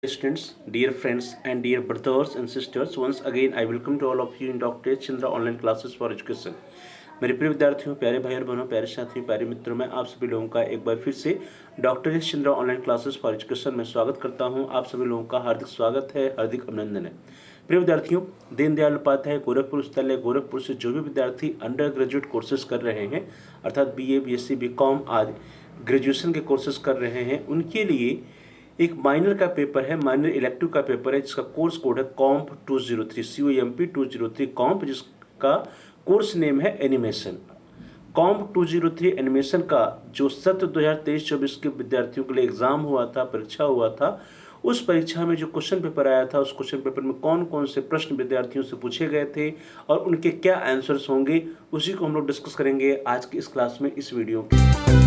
Students, dear friends, and dear brothers and sisters, once again I welcome to all of you in Dr. Chandra online classes for education. मेरे प्रिय विद्यार्थियों, प्यारे भाई और बहनों, प्यारे साथियों, प्यारे मित्रों, मैं आप सभी लोगों का एक बार फिर से doctor Chandra online classes for education में स्वागत करता हूं। आप सभी लोगों का हार्दिक स्वागत है, हार्दिक अभिनंदन है। प्रिय विद्यार्थियों, दीनदयाल उपाध्याय गोरखपुर विश्वविद्यालय गोरखपुर से जो भी विद्यार्थी अंडर ग्रेजुएट कोर्सेज कर रहे हैं, अर्थात BA, BSc, BCom आदि ग्रेजुएशन के कोर्सेज कर रहे हैं, उनके लिए एक माइनर का पेपर है, माइनर इलेक्टिव का पेपर है, जिसका कोर्स कोड है कॉम्प 203, COMP 203 कॉम्प, जिसका कोर्स नेम है एनिमेशन। कॉम्प 203 एनिमेशन का जो सत्र 2023-24 के विद्यार्थियों के लिए एग्जाम हुआ था, परीक्षा हुआ था, उस परीक्षा में जो क्वेश्चन पेपर आया था, उस क्वेश्चन पेपर में कौन कौन से प्रश्न विद्यार्थियों से पूछे गए थे और उनके क्या आंसर्स होंगे, उसी को हम लोग डिस्कस करेंगे आज की इस क्लास में, इस वीडियो में।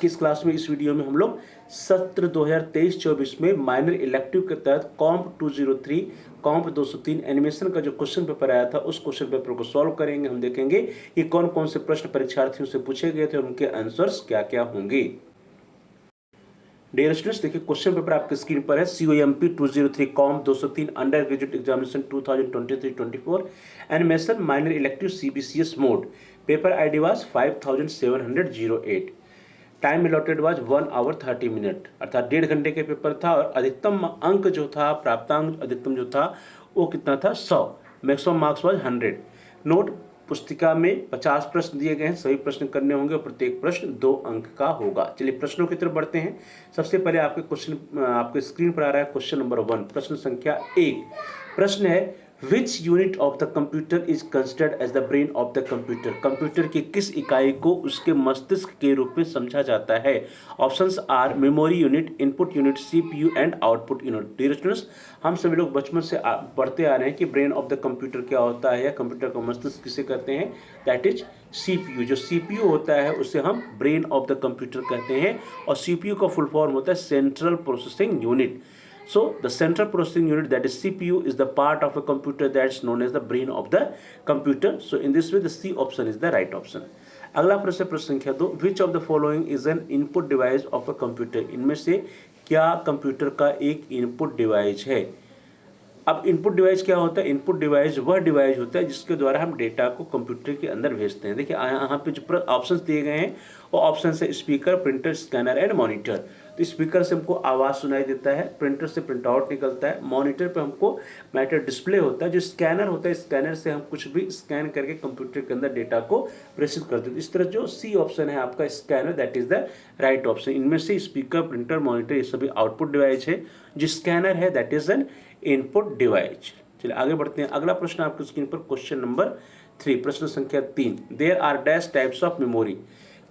इस क्लास में, इस वीडियो में हम लोग सत्र 2023-24 में माइनर इलेक्टिव के तहत कॉम्प 203 कॉम्प 203 एनिमेशन का जो क्वेश्चन पेपर आया था, उस क्वेश्चन पेपर को सॉल्व करेंगे। हम देखेंगे कि कौन कौन से प्रश्न परीक्षार्थियों से पूछे गए थे और उनके आंसर्स क्या क्या होंगे। डियर स्टूडेंट्स, देखिए क्वेश्चन पेपर आपके स्क्रीन पर है। COMP 203 comp 203 undergraduate examination 2023-24 animation minor elective CBCS mode. Paper ID was 5708। Time allotted was 1 hour 30 minute, अर्थात 1.5 घंटे के पेपर था और अधिकतम अंक जो था, प्राप्तांक अधिकतम जो था वो कितना था, 100। Maximum marks was 100। नोट, पुस्तिका में 50 प्रश्न दिए गए हैं, सभी प्रश्न करने होंगे और प्रत्येक प्रश्न 2 अंक का होगा। चलिए प्रश्नों की तरफ बढ़ते हैं। सबसे पहले आपके क्वेश्चन आपके स्क्रीन पर आ रहा है क्वेश्चन नंबर 1, प्रश्न संख्या 1। प्रश्न है Which unit of the computer is considered as the brain of the computer? Computer की किस इकाई को उसके मस्तिष्क के रूप में समझा जाता है? Options are memory unit, input unit, CPU and output unit. Dear students, हम सभी लोग बचपन से पढ़ते आ रहे हैं कि ब्रेन ऑफ द कंप्यूटर क्या होता है या कंप्यूटर का मस्तिष्क किसे कहते हैं, दैट इज CPU। जो CPU होता है उसे हम ब्रेन ऑफ द कंप्यूटर कहते हैं और CPU का फुल फॉर्म होता है central processing unit. So the central processing unit, that is CPU, is the part of a computer that's known as the brain of the computer. So in this way the C option is the right option. अगला प्रश्न, प्रश्न संख्या 2। Which of the following is an input device of a computer? इनमें से क्या computer का एक input device है? अब इनपुट डिवाइस क्या होता है? इनपुट डिवाइस वह डिवाइस होता है जिसके द्वारा हम डेटा को कंप्यूटर के अंदर भेजते हैं। देखिए यहाँ पे जो ऑप्शंस दिए गए हैं वो ऑप्शन है speaker, printer, scanner and monitor. तो स्पीकर से हमको आवाज़ सुनाई देता है, प्रिंटर से प्रिंट आउट निकलता है, मॉनिटर पे हमको मैटर डिस्प्ले होता है, जो स्कैनर होता है स्कैनर से हम कुछ भी स्कैन करके कंप्यूटर के अंदर डेटा को प्रेषित करते हैं। इस तरह जो C ऑप्शन है आपका scanner, that is the right option. इनमें से स्पीकर, प्रिंटर, मॉनिटर ये सभी आउटपुट डिवाइस है, जो स्कैनर है that is an input device. चलिए आगे बढ़ते हैं। अगला प्रश्न आपकी स्क्रीन पर क्वेश्चन नंबर 3, प्रश्न संख्या 3। There are dash types of memory.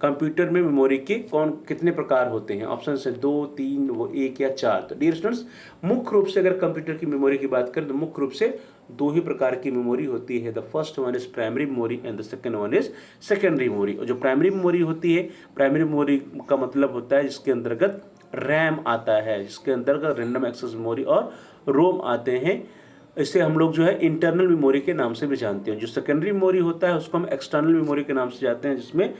Computer में मेमोरी के कितने प्रकार होते हैं? ऑप्शन है 2, 3, 1 या 4। तो डियर स्टूडेंट्स, मुख्य रूप से अगर कंप्यूटर की मेमोरी की बात करें तो मुख्य रूप से 2 ही प्रकार की मेमोरी होती है। The first one is primary memory and the second one is secondary memory. और जो प्राइमरी मेमोरी होती है, प्राइमरी मेमोरी का मतलब होता है जिसके अंतर्गत रैम आता है, जिसके अंतर्गत रैंडम एक्सेस मेमोरी और रोम आते हैं। इसे हम लोग जो है इंटरनल मेमोरी के नाम से भी जानते हैं। जो सेकेंडरी मेमोरी होता है उसको हम एक्सटर्नल मेमोरी के नाम से जानते हैं, जिसमें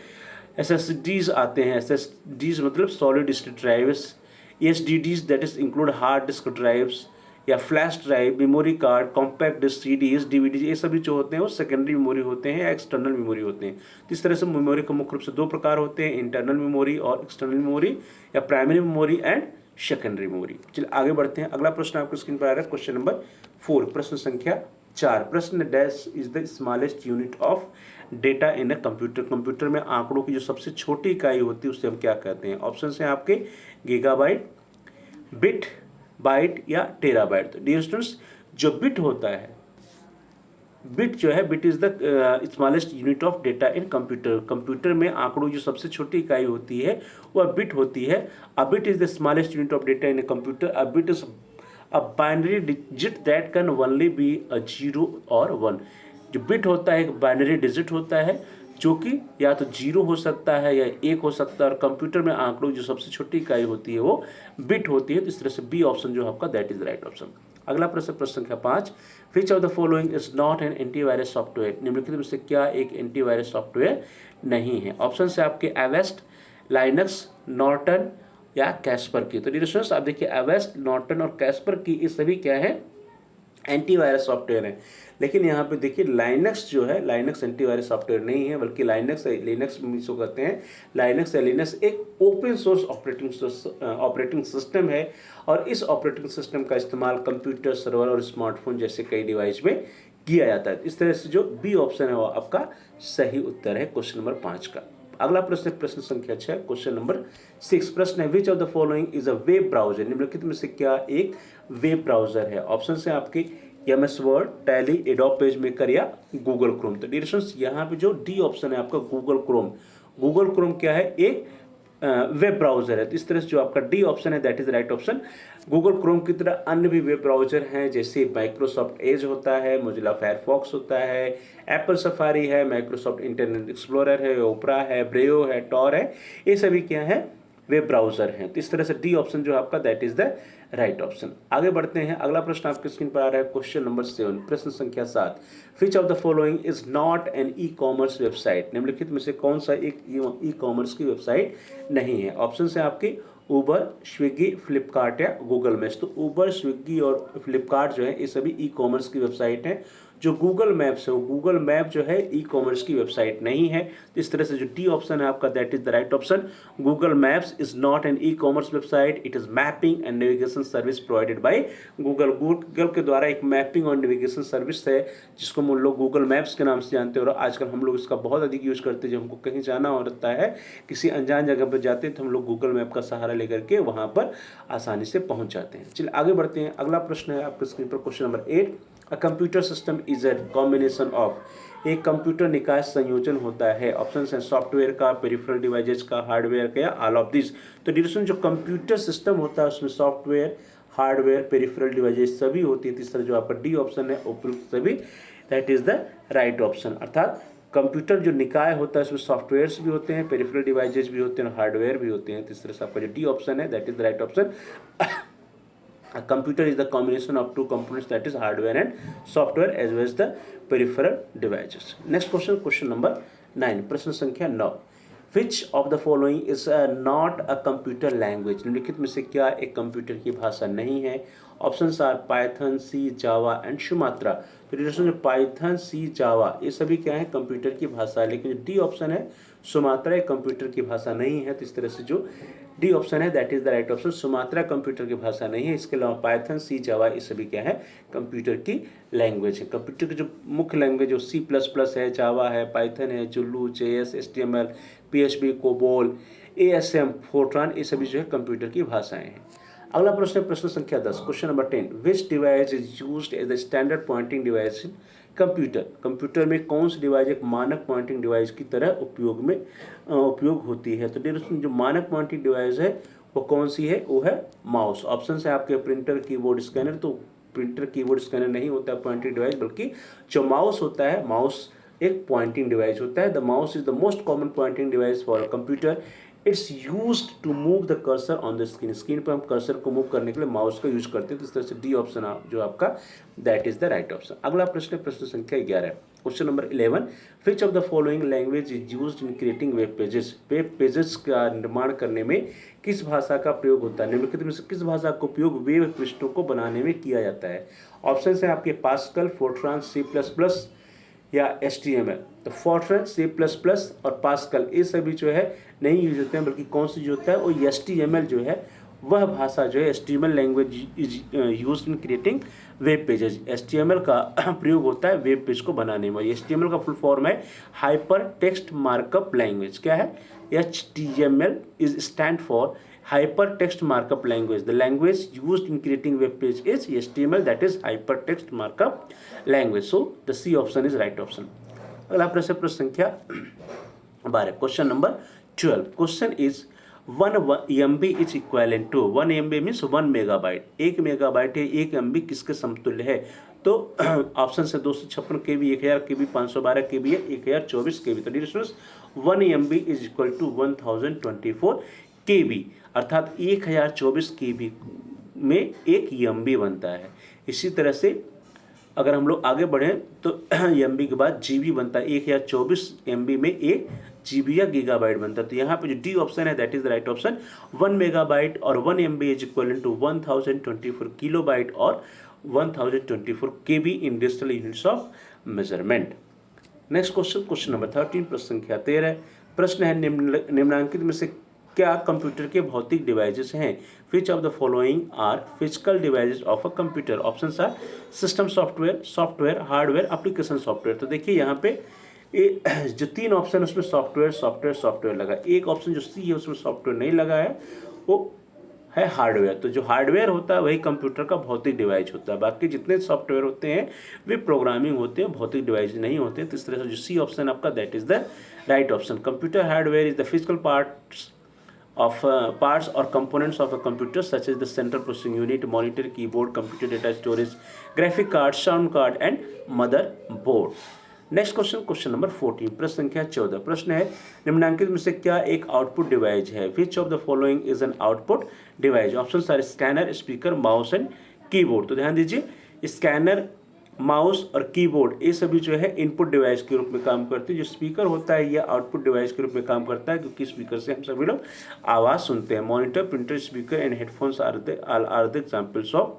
SSDs आते हैं। SSDs मतलब solid state drives, SSDs that is include hard disk drives या flash drive, memory card, compact disc, CDs, DVDs, ये सभी जो होते हैं वो सेकेंडरी मेमोरी होते हैं या एक्सटर्नल मेमोरी होते हैं। तो इस तरह से मेमोरी के मुख्य रूप से 2 प्रकार होते हैं, इंटरनल मेमोरी और एक्सटर्नल मेमोरी या primary memory and secondary memory. चलिए आगे बढ़ते हैं। अगला प्रश्न आपको स्क्रीन पर आ रहा है क्वेश्चन नंबर 4, प्रश्न संख्या 4। प्रश्न dash is the smallest unit of data in a computer. Computer में आंकड़ों की जो सबसे छोटी इकाई होती है उसे हम क्या कहते हैं? ऑप्शन हैं आपके गीगाबाइट, बिट, बाइट या टेराबाइट। तो डियर स्टूडेंट्स, जो बिट होता है, बिट जो है, bit is the smallest unit of data in computer. Computer में आंकड़ों की जो सबसे छोटी इकाई होती है वह बिट होती है। A bit is the smallest unit of data in a computer. A bit is a binary digit that can only be a 0 और 1। जो बिट होता है एक बाइनरी डिजिट होता है जो कि या तो 0 हो सकता है या 1 हो सकता है, और कंप्यूटर में आंकड़ों जो सबसे छोटी इकाई होती है वो बिट होती है। तो इस तरह से बी ऑप्शन जो आपका that is the right option. अगला प्रश्न, प्रश्न संख्या 5, विच of the following is not N antivirus software, निम्नलिखित में से क्या एक एंटीवायरस सॉफ्टवेयर नहीं है। ऑप्शन है आपके एवेस्ट, लाइनक्स, नॉर्टन या कैस्पर की। तो डियर स्टूडेंट्स आप देखिए एवेस्ट, नॉर्टन और कैस्पर की ये सभी क्या है, एंटीवायरस सॉफ्टवेयर है। लेकिन यहाँ पे देखिए लाइनक्स जो है, लाइनक्स एंटीवायरस सॉफ्टवेयर नहीं है, बल्कि लाइनक्स लिनक्स इसको कहते हैं। लाइनक्स या लिनक्स एक ओपन सोर्स ऑपरेटिंग सिस्टम है, और इस ऑपरेटिंग सिस्टम का इस्तेमाल कंप्यूटर, सर्वर और स्मार्टफोन जैसे कई डिवाइस में किया जाता है। इस तरह से जो बी ऑप्शन है वो आपका सही उत्तर है क्वेश्चन नंबर 5 का। अगला प्रश्न, प्रश्न संख्या 6, क्वेश्चन नंबर 6, प्रश्न है which of the following is a web browser, निम्नलिखित में से क्या एक वेब ब्राउजर है। ऑप्शन है आपके MS word, tally, adobe page maker या गूगल क्रोम। तो डियर स्टूडेंट्स यहाँ पे जो डी ऑप्शन है आपका गूगल क्रोम। गूगल क्रोम क्या है, एक वेब ब्राउजर है। तो इस तरह से जो आपका डी ऑप्शन है that is right option. Google Chrome की तरह अन्य भी वेब ब्राउजर हैं, जैसे माइक्रोसॉफ्ट एज होता है, मोजिला फायरफॉक्स होता है, एप्पल सफारी है, माइक्रोसॉफ्ट इंटरनेट एक्सप्लोरर है, ओपरा है, ब्रेव है, टॉर है, ये सभी क्या है, वेब ब्राउजर हैं। तो इस तरह से डी ऑप्शन जो आपका that is the right option. आगे बढ़ते हैं, अगला प्रश्न आपके स्क्रीन पर आ रहा है क्वेश्चन नंबर 7, प्रश्न संख्या 7, which of the following is not an e commerce website, निम्नलिखित में से कौन सा एक ई कॉमर्स की वेबसाइट नहीं है। ऑप्शन है आपके उबर, स्विगी, फ्लिपकार्ट या गूगल मैप्स। तो उबर, स्विगी और फ्लिपकार्ट जो है ये सभी ई कॉमर्स की वेबसाइट हैं। जो गूगल मैप्स है वो गूगल मैप जो है ई कॉमर्स की वेबसाइट नहीं है। तो इस तरह से जो डी ऑप्शन है आपका that is the right option. Google Maps is not an e commerce website, it is mapping and navigation service provided by Google. Google के द्वारा एक मैपिंग और नेविगेशन सर्विस है जिसको हम लोग गूगल मैप्स के नाम से जानते हैं, और आजकल हम लोग इसका बहुत अधिक यूज करते हैं। जब हमको कहीं जाना होता है, किसी अनजान जगह पर जाते हैं, तो हम लोग गूगल मैप का सहारा लेकर के वहाँ पर आसानी से पहुँच जाते हैं। चलिए आगे बढ़ते हैं, अगला प्रश्न है आपके स्क्रीन पर question number 8, a computer system is a combination of, एक कंप्यूटर निकाय संयोजन होता है। ऑप्शन है सॉफ्टवेयर का, पेरिफेरल डिवाइसेस का, हार्डवेयर का या ऑल ऑफ दिस। तो डिस्कशन जो कंप्यूटर सिस्टम होता है उसमें सॉफ्टवेयर, हार्डवेयर, पेरिफेरल डिवाइसेस सभी होती है। तीसरा जो आपका डी ऑप्शन है उपयुक्त सभी, that is the right option. अर्थात कंप्यूटर जो निकाय होता है उसमें सॉफ्टवेयर्स भी होते हैं, पेरिफेरल डिवाइसेस भी होते हैं, हार्डवेयर भी होते हैं। तीसरे से आपका जो डी ऑप्शन है that is the right option. A computer is the combination of two components, that is hardware and software as well as the peripheral devices. Next question, question number 9, प्रश्न संख्या 9, which of the following is not a computer language, निम्नलिखित में से क्या एक computer की भाषा नहीं है। Options are Python, C, Java and Sumatra. तो जो पाइथन, सी, जावा ये सभी क्या है, कंप्यूटर की भाषा है, लेकिन डी ऑप्शन है सुमात्रा एक कंप्यूटर की भाषा नहीं है। तो इस तरह से जो डी ऑप्शन है that is the right option. Sumatra computer की भाषा नहीं है। इसके अलावा पाइथन, सी, जावा ये सभी क्या है, कंप्यूटर की लैंग्वेज है। कंप्यूटर की जो मुख्य लैंग्वेज जो C++ है, जावा है, पाइथन है, जुल्लू, JS, HTML, PHP, COBOL, ASM, Fortran ये सभी जो है कंप्यूटर की भाषाएं हैं। अगला प्रश्न है प्रश्न संख्या 10, question number 10, which device is used as the standard pointing device in computer, computer में कौन सी डिवाइस एक मानक पॉइंटिंग डिवाइस की तरह उपयोग होती है। तो डियर जो मानक पॉइंटिंग डिवाइस है वो कौन सी है, वो है माउस। ऑप्शन है आपके प्रिंटर, कीबोर्ड, स्कैनर। तो प्रिंटर, कीबोर्ड, स्कैनर नहीं होता है पॉइंटिंग डिवाइस, बल्कि जो माउस होता है, माउस एक पॉइंटिंग डिवाइस होता है। The mouse is the most common pointing device for a computer, it's used to move the cursor on the screen, screen पर हम कर्सर को मूव करने के लिए माउस का यूज करते हैं। तो इस तरह से डी ऑप्शन जो आपका that is the right option. अगला प्रश्न है प्रश्न संख्या 11, question number 11, which of the following language is used in creating web pages, web pages का निर्माण करने में किस भाषा का प्रयोग होता है। निम्नलिखित में से किस भाषा का उपयोग वेब पृष्ठों को बनाने में किया जाता है। ऑप्शन है आपके पास्कल, फोर्ट्रान, C++ या HTML। तो फोर्ट्रान, C++ और पास्कल ये सभी जो है नहीं यूज होते हैं, बल्कि कौन सी जो होता है वो HTML जो है वह भाषा जो है HTML language is used in creating web pages. HTML का प्रयोग होता है वेब पेज को बनाने में। HTML का फुल फॉर्म है हाइपर टेक्स्ट मार्कअप लैंग्वेज। क्या है, HTML is stand for hyper text markup language. The language used in creating web page is HTML, that is hyper text markup language. So the C option is right option. अगला प्रश्न प्रश्न संख्या 12, question number 12, question is 1 MB is equivalent to 1 MB means 1 megabyte. 1 megabyte है, 1 MB किसके समतुल्य है? तो option से 256 KB, 1000 KB, 512 KB है, 1024 KB। तो dear students 1 MB is equal to 1024 KB, अर्थात 1024 KB में 1 MB बनता है। इसी तरह से अगर हम लोग आगे बढ़ें तो MB के बाद GB बनता है। 1024 MB में 1 GB या गीगाबाइट बनता है। तो यहाँ पे जो डी ऑप्शन है that is the right option. 1 megabyte और 1 MB is equal to 1024 kilobyte और 1024 KB in digital units of measurement. Next question, question number 13, प्रश्न संख्या 13। प्रश्न है निम्नलिखित में से क्या कंप्यूटर के भौतिक डिवाइसेस हैं? Which of the following are physical devices of a computer? Options are system software, hardware, application software. तो देखिए यहाँ पे जो 3 ऑप्शन उसमें सॉफ्टवेयर लगा। एक ऑप्शन जो सी है उसमें सॉफ्टवेयर नहीं लगा है, वो है हार्डवेयर। तो जो हार्डवेयर होता है वही कंप्यूटर का भौतिक डिवाइस होता है। बाकी जितने सॉफ्टवेयर होते हैं वे प्रोग्रामिंग होते हैं, भौतिक डिवाइस नहीं होते। तो इस तरह से जो सी ऑप्शन आपका that is the right option. Computer hardware is the physical parts or components of a computer such as the central processing unit, monitor, keyboard, computer data storage, graphic card, sound card and motherboard. Next question, question number 14, प्रश्न संख्या 14। प्रश्न है निम्नलिखित में से क्या एक output device है? Which of the following is an output device? Option are scanner, speaker, mouse and keyboard. तो ध्यान दीजिए, स्कैनर, माउस और कीबोर्ड ये सभी जो है इनपुट डिवाइस के रूप में काम करते हैं। जो स्पीकर होता है यह आउटपुट डिवाइस के रूप में काम करता है, क्योंकि स्पीकर से हम सभी लोग आवाज़ सुनते हैं। Monitor, printer, speaker and headphones are the examples of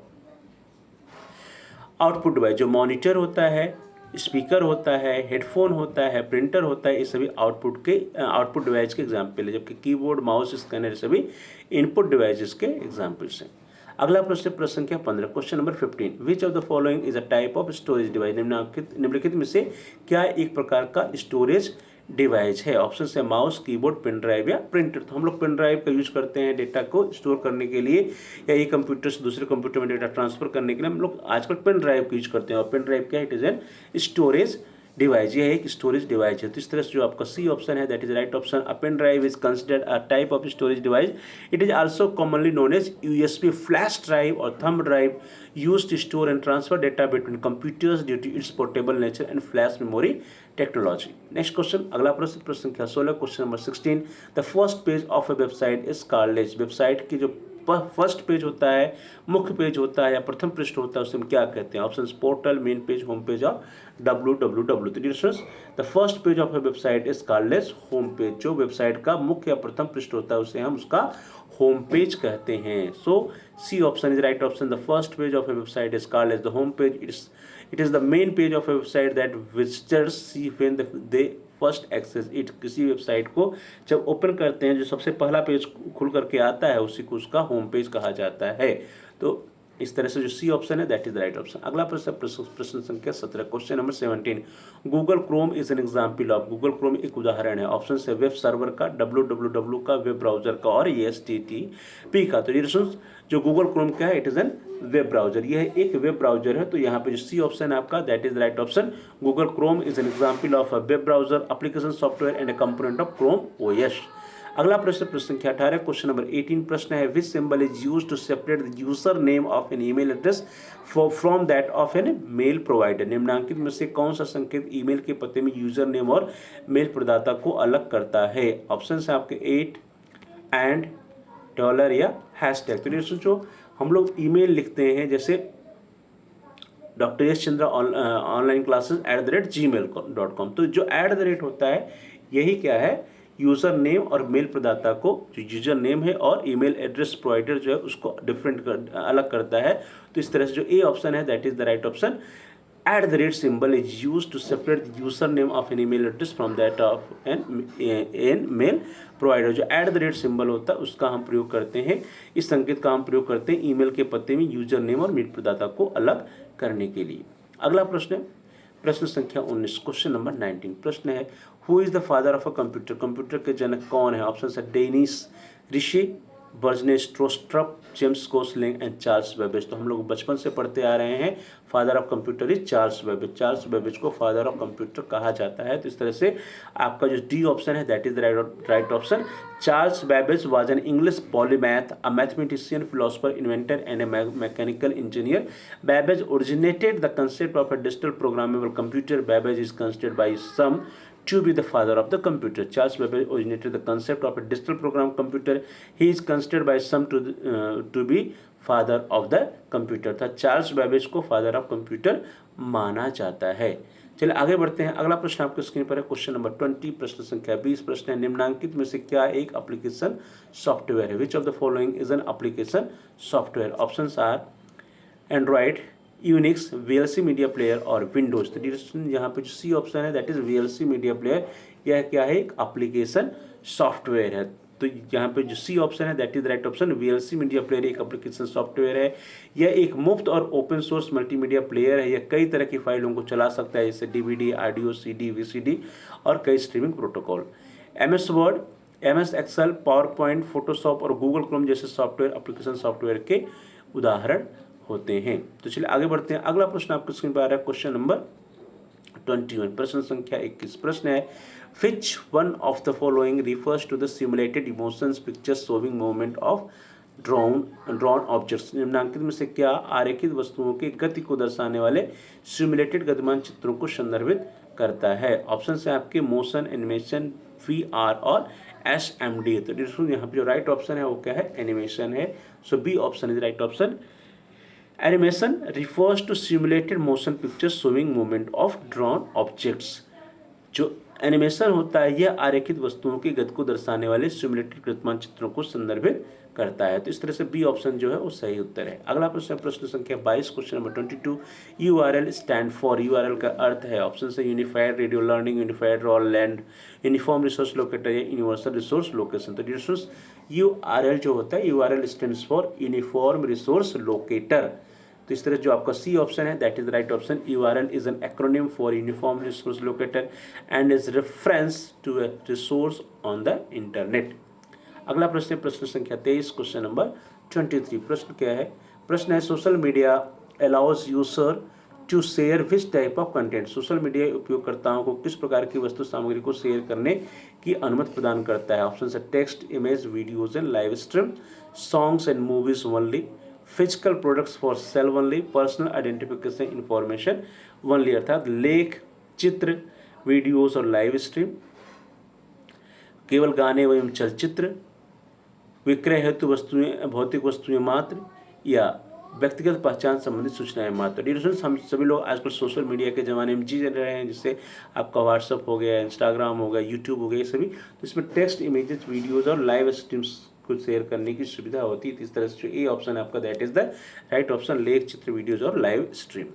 output device. जो मॉनिटर होता है, स्पीकर होता है, हेडफोन होता है, प्रिंटर होता है, ये सभी आउटपुट डिवाइस के एग्जाम्पल है। जबकि कीबोर्ड, माउस, स्कैनर सभी इनपुट डिवाइसेस के एग्जाम्पल्स हैं। अगला प्रश्न, प्रश्न संख्या 15, question number 15। Which of the following is a type of storage device? निम्नलिखित में से क्या एक प्रकार का स्टोरेज डिवाइस है? ऑप्शन है माउस, कीबोर्ड, पेन ड्राइव या प्रिंटर। तो हम लोग पेन ड्राइव का यूज करते हैं डेटा को स्टोर करने के लिए, या एक कंप्यूटर से दूसरे कंप्यूटर में डेटा ट्रांसफर करने के लिए हम लोग आजकल पेन ड्राइव का यूज करते हैं। और पेन ड्राइव क्या है? It is N storage device. ये एक स्टोरेज डिवाइस है। तो इस तरह से जो आपका सी ऑप्शन है that is right option. A pen drive is considered a type of storage device. It is also commonly known as USB, flash drive और thumb drive used to store and transfer data between computers due to its portable nature and flash memory technology. Next question, अगला प्रश्न, प्रश्न संख्या 16, question number 16। The first page of a website is called as। Website की जो first page होता है, मुख्य page होता है या प्रथम पृष्ठ होता है, उसे हम क्या कहते हैं? Option portal, main page, home page और www। तो dear students the first page of a website is called as home page. जो वेबसाइट का मुख्य या प्रथम पृष्ठ होता है उसे हम उसका होम पेज कहते हैं। So C option is right option. The first page of a website is called as the home page. It is the main page of a website that visitors see when they first access it. किसी website को जब open करते हैं जो सबसे पहला page खुल करके आता है उसी को उसका होम पेज कहा जाता है। तो इस तरह से जो सी ऑप्शन है that is the right option. अगला प्रश्न, प्रश्न संख्या 17, question number 17। Google Chrome is an example of. Google Chrome एक उदाहरण है। ऑप्शन है वेब सर्वर का, www का, वेब ब्राउजर का और HTTP का। तो ये जो गूगल क्रोम क्या है? It is N web browser. यह एक वेब ब्राउजर है। तो यहाँ पे जो सी ऑप्शन है आपका that is the right option. Google Chrome is an example of a web browser, application software and A component of Chrome OS। अगला प्रश्न, प्रश्न संख्या 18, क्वेश्चन नंबर 18। प्रश्न है which symbol is used to separate the user name of an email address from that of an mail provider? निम्नलिखित में से कौन सा संकेत ईमेल के पते में यूजर नेम और मेल प्रदाता को अलग करता है? ऑप्शन है आपके एट, एंड, डॉलर या हैशटैग। तो ये सोचो, हम लोग ईमेल लिखते हैं जैसे Dr. S. Chandra online classes @gmail.com। तो जो @ होता है यही क्या है? यूज़र नेम और मेल प्रदाता को जो यूजर नेम है और ईमेल एड्रेस प्रोवाइडर जो है उसको अलग करता है। तो इस तरह से जो ए ऑप्शन है that is the right option. @ Symbol is use to separate the user name of an email address from that of an mail provider. जो @ सिंबल होता है उसका हम प्रयोग करते हैं, इस संकेत का हम प्रयोग करते हैं ईमेल के पते में यूजर नेम और मेल प्रदाता को अलग करने के लिए। अगला प्रश्न है प्रश्न संख्या 19, क्वेश्चन नंबर 19। प्रश्न है who is the father of a computer? Computer के जनक कौन है? ऑप्शन है Dennis Ritchie, Bjarne Stroustrup, James Gosling and Charles Babbage. तो हम लोग बचपन से पढ़ते आ रहे हैं father of computer is Charles Babbage. Charles Babbage को फादर ऑफ कंप्यूटर कहा जाता है। तो इस तरह से आपका जो डी ऑप्शन है that is the right option. Charles Babbage was an English polymath, a mathematician, philosopher, inventor and A mechanical engineer. Babbage originated the concept of a digital programmable computer. Babbage is considered by some to be the father of the computer. Charles Babbage originated the concept of a digital program computer. He is considered by some to be father of the computer था। Charles Babbage को father of computer माना जाता है। चलिए आगे बढ़ते हैं। अगला प्रश्न आपके स्क्रीन पर है क्वेश्चन नंबर 20, प्रश्न संख्या 20। प्रश्न है निम्नलिखित में से क्या एक एप्लीकेशन सॉफ्टवेयर है? Which of the following is an application software? Options are Android, Unix, VLC media player और विंडोज। तो डिस्क्रिप्शन यहाँ पे जो सी ऑप्शन है that is VLC media player. यह क्या है? एक एप्लीकेशन सॉफ्टवेयर है। तो यहाँ पे जो सी ऑप्शन है that is right option. VLC media player एक एप्लीकेशन सॉफ्टवेयर है। यह एक मुफ्त और ओपन सोर्स मल्टीमीडिया प्लेयर है। यह कई तरह की फाइलों को चला सकता है जैसे डीवीडी, ऑडियो, सीडी, वीसीडी और कई streaming protocol. MS Word, MS Excel, PowerPoint, Photoshop और गूगल क्रोम जैसे सॉफ्टवेयर एप्लीकेशन सॉफ्टवेयर के उदाहरण होते हैं। तो चलिए आगे बढ़ते हैं। अगला प्रश्न आपके स्क्रीन पर आ रहा है क्वेश्चन नंबर 21, प्रश्न संख्या 21। प्रश्न है which one of the following refers to the simulated emotions pictures showing movement of drawn objects? निम्नलिखित में से क्या आरेखित वस्तुओं की गति को दर्शाने वाले सिमुलेटेड गतिमान चित्रों को संदर्भित करता है? ऑप्शन है आपके मोशन, एनिमेशन, VR और SMD। तो यहाँ पे जो राइट ऑप्शन है वो क्या है? एनिमेशन है। So B option is right option. Animation refers to simulated motion pictures showing movement of drawn objects. जो एनिमेशन होता है यह आरेखित वस्तुओं की गति को दर्शाने वाले सिमुलेटेड गतिमान चित्रों को संदर्भित करता है। तो इस तरह से बी ऑप्शन जो है वो सही उत्तर है। अगला प्रश्न प्रश्न संख्या 22, question number 22। URL stand for. URL का अर्थ है ऑप्शन से unified radio learning, unified raw land, uniform resource locator या यूनिवर्सल रिसोर्स लोकेशन। तो डिस्टेंस URL जो होता है URL stands for uniform resource locator. तो इस तरह जो आपका सी ऑप्शन है that is the right option. URL is an acronym for uniform resource locator and is reference to a resource on the internet. अगला प्रश्न है प्रश्न संख्या 23, क्वेश्चन नंबर 23। प्रश्न क्या है? प्रश्न है social media allows user to share which type of content? Social media उपयोगकर्ताओं को किस प्रकार की वस्तु सामग्री को शेयर करने की अनुमति प्रदान करता है? ऑप्शन है text, image, videos and live stream, songs and movies only, physical products for sale only, personal identification information only. अर्थात लेख, चित्र, वीडियोस और लाइव स्ट्रीम, केवल गाने एवं चलचित्र, विक्रय हेतु वस्तुएं, भौतिक वस्तुएं मात्र, या व्यक्तिगत पहचान संबंधित सूचनाएं मात्र। डिस्टेंस हम सभी लोग आजकल सोशल मीडिया के ज़माने में जी रहे हैं, जिससे आपका व्हाट्सअप हो गया, इंस्टाग्राम हो गया, यूट्यूब हो गया, ये सभी। तो इसमें टेक्स्ट, इमेजेस, वीडियोज और लाइव स्ट्रीम्स को शेयर करने की सुविधा होती है। इस तरह से जो ए ऑप्शन है आपका that is the right option, लेख, चित्र, वीडियोज और लाइव स्ट्रीम।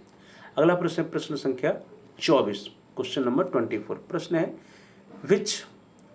अगला प्रश्न प्रश्न संख्या 24, क्वेश्चन नंबर 24। प्रश्न है which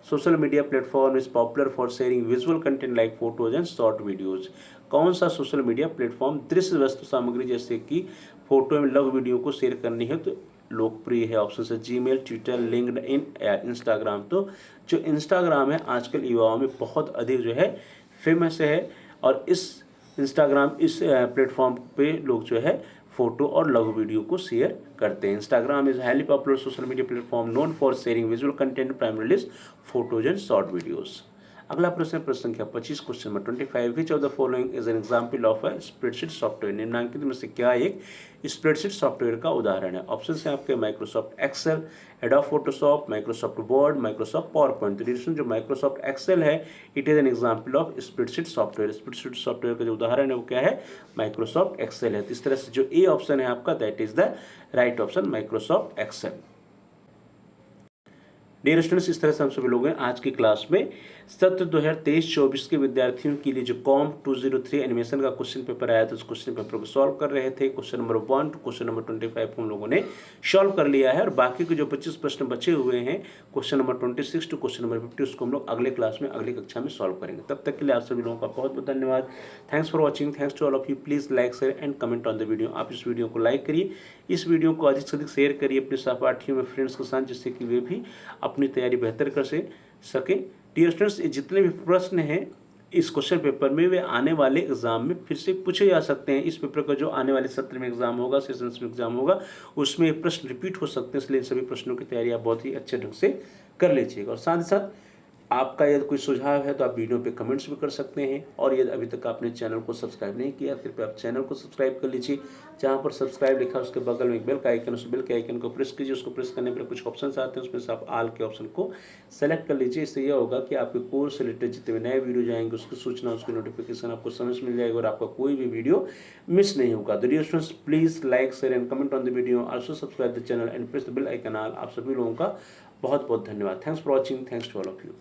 social media platform is popular for sharing visual content like photos and short videos? कौन सा सोशल मीडिया प्लेटफॉर्म दृश्य वस्तु सामग्री जैसे कि फोटो एवं लघु वीडियो को शेयर करनी है तो लोकप्रिय है? ऑप्शन है जीमेल, ट्विटर, लिंक्डइन या इंस्टाग्राम। तो जो इंस्टाग्राम है आजकल युवाओं में बहुत अधिक जो है फेमस है, और इस इंस्टाग्राम इस प्लेटफॉर्म पे लोग जो है फोटो और लघु वीडियो को शेयर करते हैं। Instagram is highly popular social media platform known for sharing visual content primarily photos and short videos. अगला प्रश्न प्रश्न संख्या 25, question number 25। Which of the following is an example of a spreadsheet software? निम्नलिखित में से क्या एक स्प्रेडशीट सॉफ्टवेयर का उदाहरण है? ऑप्शन है आपके Microsoft Excel, Adobe Photoshop, Microsoft Word, Microsoft PowerPoint. तो जो माइक्रोसॉफ्ट एक्सेल है it is an example of spreadsheet software. Spreadsheet software का जो उदाहरण है वो क्या है? माइक्रोसॉफ्ट एक्सेल है। तो इस तरह से जो ए ऑप्शन है आपका that is the right option, Microsoft Excel. Dear students, इस तरह से हम सभी लोग हैं आज की क्लास में सत्र 2023-24 के विद्यार्थियों के लिए जो कॉम 203 एनिमेशन का क्वेश्चन पेपर आया था उस क्वेश्चन पेपर को सॉल्व कर रहे थे। Question number 1 to question number 25 को हम लोगों ने सॉल्व कर लिया है, और बाकी के जो 25 प्रश्न बचे हुए हैं question number 26 to question number 50 उसको हम लोग अगले क्लास में अगली कक्षा में सॉल्व करेंगे। तब तक के लिए आप सभी लोगों का बहुत बहुत धन्यवाद। Thanks for watching, thanks to all of you. Please like, share and comment on the video. आप इस वीडियो को लाइक करिए, इस वीडियो को अधिक से अधिक शेयर करिए अपने सहपाठियों में, फ्रेंड्स के साथ, जिससे कि वे भी अपनी तैयारी बेहतर कर सकें। डियर स्टूडेंट्स, जितने भी प्रश्न हैं इस क्वेश्चन पेपर में वे आने वाले एग्जाम में फिर से पूछे जा सकते हैं। इस पेपर का जो आने वाले सत्र में एग्जाम होगा, सेशंस में एग्जाम होगा, उसमें प्रश्न रिपीट हो सकते हैं, इसलिए सभी प्रश्नों की तैयारी आप बहुत ही अच्छे ढंग से कर लीजिएगा। और साथ ही साथ आपका यदि कोई सुझाव है तो आप वीडियो पे कमेंट्स भी कर सकते हैं। और यदि अभी तक आपने चैनल को सब्सक्राइब नहीं किया, कृपया आप चैनल को सब्सक्राइब कर लीजिए। जहाँ पर सब्सक्राइब लिखा है उसके बगल में एक बेल का आइकन, उस बेल के आइकन को प्रेस कीजिए। उसको प्रेस करने पर कुछ ऑप्शंस आते हैं, उसमें से आप ऑल के ऑप्शन को सेलेक्ट कर लीजिए। इससे यह होगा कि आपके कोर्स से रिलेटेड जितने भी नए वीडियो जाएंगे उसकी सूचना, उसकी नोटिफिकेशन आपको समय से मिल जाएगी और आपका कोई भी वीडियो मिस नहीं होगा। तो dear students, please like, share and comment on the video, also subscribe the channel and press the bell icon all. आप सभी लोगों का बहुत बहुत धन्यवाद। Thanks for watching, thanks to all of you.